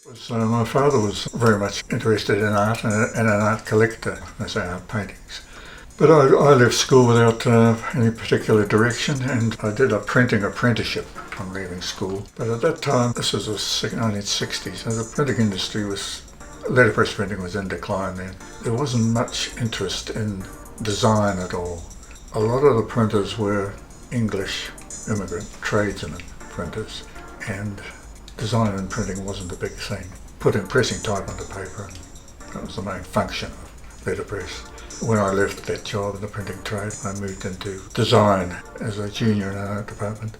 My father was very much interested in art and an art collector, as art paintings. But I left school without any particular direction, and I did a printing apprenticeship on leaving school. But at that time, this was the 1960s, so the printing industry letterpress printing was in decline then. There wasn't much interest in design at all. A lot of the printers were English immigrant tradesmen printers, and design and printing wasn't a big thing. Pressing type onto paper, that was the main function of letterpress. When I left that job in the printing trade, I moved into design as a junior in our art department.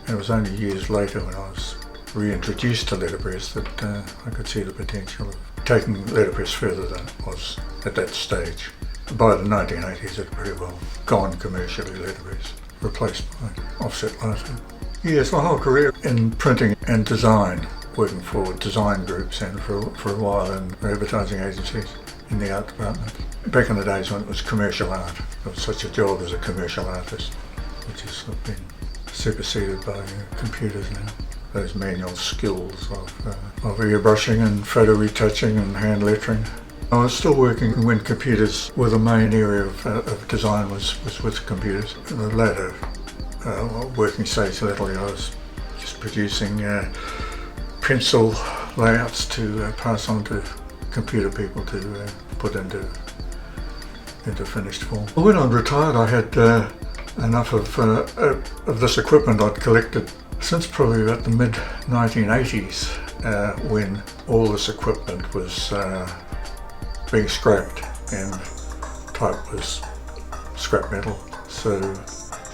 And it was only years later when I was reintroduced to letterpress that I could see the potential of taking letterpress further than it was at that stage. By the 1980s, it had pretty well gone commercially, letterpress, replaced by offset litho. Yes, my whole career in printing and design, working for design groups and for a while in advertising agencies in the art department. Back in the days when it was commercial art, there was such a job as a commercial artist, which has sort of been superseded by computers now. Those manual skills of airbrushing and photo retouching and hand lettering. I was still working when computers were the main area of design was with computers. In the latter working stage lately, I was just producing pencil layouts to pass on to computer people to put into finished form. When I retired, I had enough of this equipment I'd collected since probably about the mid-1980s, when all this equipment was being scrapped and type was scrap metal. So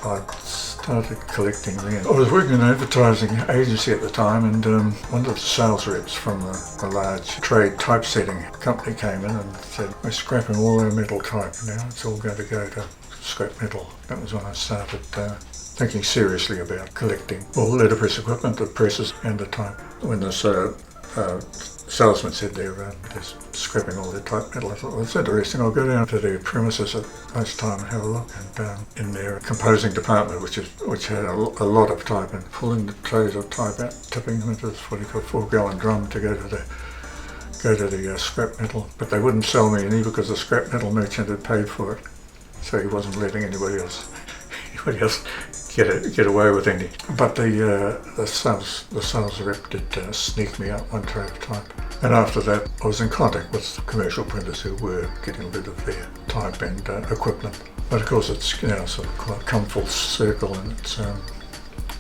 I started collecting then. I was working in an advertising agency at the time, and one of the sales reps from a large trade typesetting company came in and said, "We're scrapping all our metal type now, it's all going to go to scrap metal." That was when I started thinking seriously about collecting all letterpress equipment, the presses and the type. When this salesman said they're just scrapping all their type metal, I thought, well, it's interesting. I'll go down to their premises at lunchtime and have a look. And in their composing department, which had a lot of type, and pulling the trays of type out, tipping them into this 4-gallon drum to go to the scrap metal. But they wouldn't sell me any because the scrap metal merchant had paid for it, so he wasn't letting anybody else get away with any. But the sales rep did sneak me out one tray of type. And after that, I was in contact with commercial printers who were getting rid of their type and equipment. But of course, it's now sort of come full circle, and it's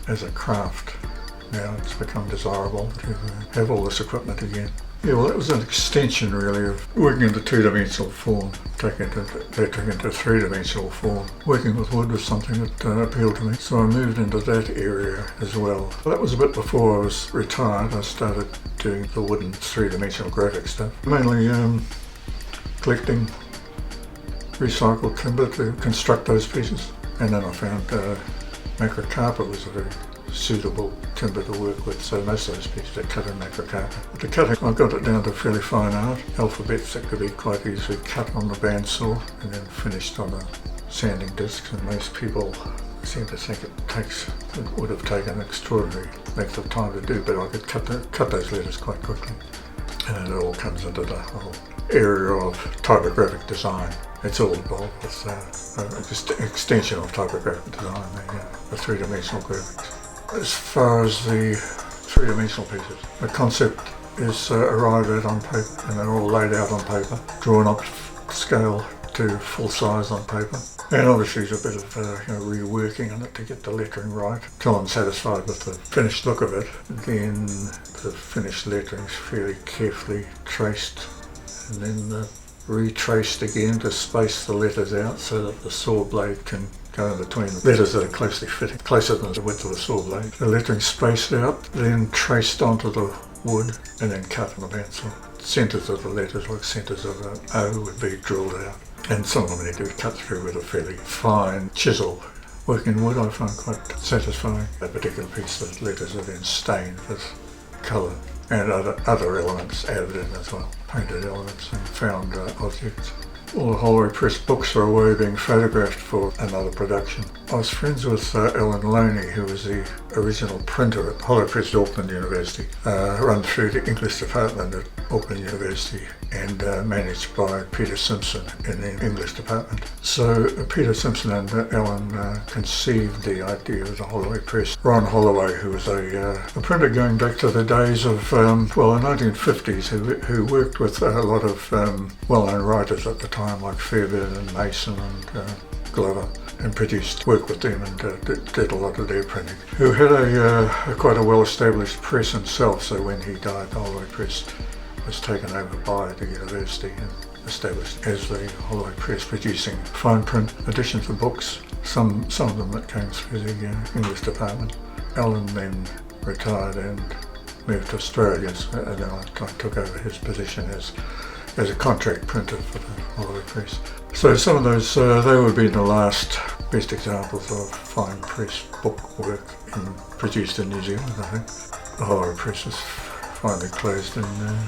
as a craft now, it's become desirable to have all this equipment again. Yeah, well, it was an extension really of working in the two-dimensional form, taking it into three-dimensional form. Working with wood was something that appealed to me, so I moved into that area as well. That was a bit before I was retired. I started doing the wooden three-dimensional graphic stuff, mainly collecting recycled timber to construct those pieces. And then I found macrocarpa was a very suitable timber to work with, so most of those pieces are cut in macrocarpa. With the cutting, I got it down to fairly fine art, alphabets that could be quite easily cut on the bandsaw and then finished on a sanding disc, and most people seem to think it would have taken an extraordinary length of time to do, but I could cut those letters quite quickly. And then it all comes into the whole area of typographic design. It's all involved with just an extension of typographic design, the three-dimensional graphics. As far as the three-dimensional pieces, the concept is arrived at on paper, and they're all laid out on paper, drawn up scale to full size on paper. And obviously there's a bit of reworking on it to get the lettering right. Till I'm satisfied with the finished look of it, then the finished lettering is fairly carefully traced, and then retraced again to space the letters out so that the saw blade can go in between letters that are closely fitting, closer than the width of the saw blade. The lettering spaced out, then traced onto the wood, and then cut on the bandsaw. Centres of the letters, like centres of an O, would be drilled out. And some of them need to be cut through with a fairly fine chisel. Working wood I find quite satisfying. That particular piece, the letters are then stained with colour, and other elements added in as well. Painted elements and found objects. all the hollow press books are away being photographed for another production. I was friends with Alan Loney, who was the original printer at hollow press at Auckland University, run through the English department at Auckland University and managed by Peter Simpson in the English department. So Peter Simpson and Alan conceived the idea of the hollow press. Ron Holloway, who was a printer going back to the days of, the 1950s, who worked with a lot of well-known writers at the time, like Fairbairn and Mason and Glover, and produced work with them and did a lot of their printing. Who had quite a well-established press himself, so when he died, the hollow press was taken over by the university and established as the hollow press, producing fine print editions of books, some of them that came through the English department. Alan then retired and moved to Australia, and I took over his position as a contract printer for the hollow press. So some of those, they would be the last best examples of fine press book work produced in New Zealand, I think. The hollow press was finally closed in the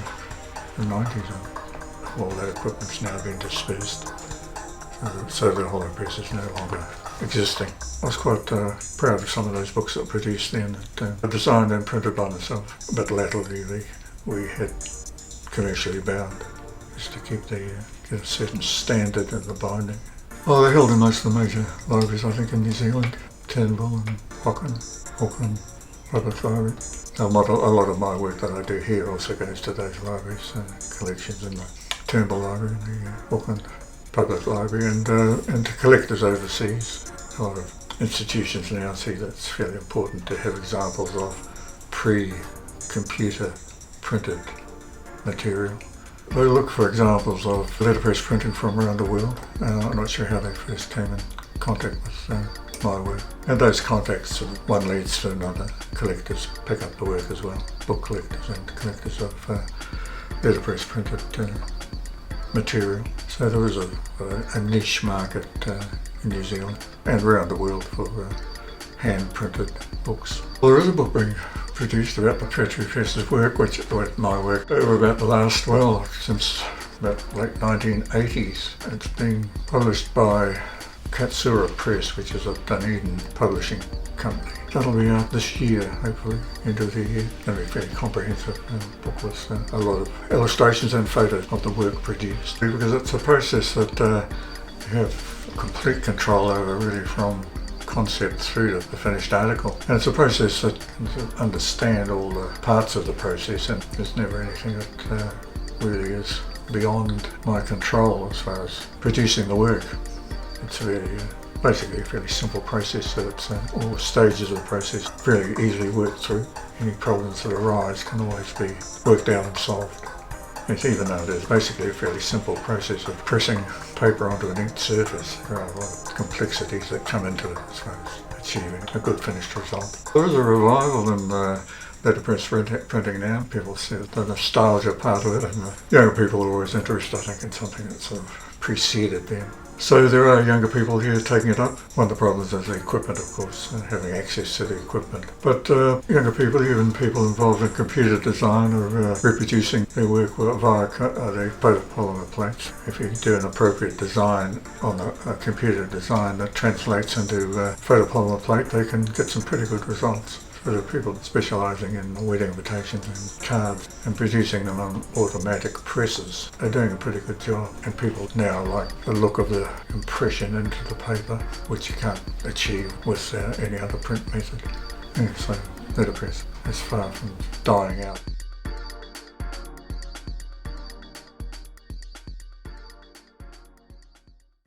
90s. All that equipment's now been dispersed. So the hollow press is no longer existing. I was quite proud of some of those books that were produced then, that were designed and printed by myself. But latterly we had commercially bound, just to keep get a certain standard in the binding. Well, they're held in most of the major libraries, I think, in New Zealand. Turnbull and Auckland Public Library. A lot of my work that I do here also goes to those libraries, collections in the Turnbull Library and the Auckland Public Library, and to collectors overseas. A lot of institutions now see that it's fairly important to have examples of pre-computer printed material. They look for examples of letterpress printing from around the world. I'm not sure how they first came in contact with my work. And those contacts, one leads to another. Collectors pick up the work as well, book collectors and collectors of letterpress printed material. So there is a niche market in New Zealand and around the world for hand-printed books. Well, there is a book being produced about the Petrie Press's work, which my work over about the last, since about late 1980s. It's being published by Katsura Press, which is a Dunedin publishing company. That'll be out this year, hopefully, end of the year. It's going to be a fairly comprehensive book with a lot of illustrations and photos of the work produced. Because it's a process that you have complete control over, really, from concept through to the finished article. And it's a process that to understand all the parts of the process, and there's never anything that really is beyond my control as far as producing the work. It's really basically a fairly simple process, that it's all stages of the process fairly easily worked through. Any problems that arise can always be worked out and solved. Even though it is basically a fairly simple process of pressing paper onto an inked surface, there are a lot of complexities that come into it as far as achieving a good finished result. There is a revival in letterpress printing now. People see the nostalgia part of it, and younger people are always interested, I think, in something that sort of preceded them. So there are younger people here taking it up. One of the problems is the equipment, of course, and having access to the equipment. But younger people, even people involved in computer design, are reproducing their work via the photopolymer plates. If you do an appropriate design on a computer design that translates into photopolymer plate, they can get some pretty good results. There are people specialising in wedding invitations and cards and producing them on automatic presses. They're doing a pretty good job, and people now like the look of the impression into the paper, which you can't achieve with any other print method. And so letterpress is far from dying out.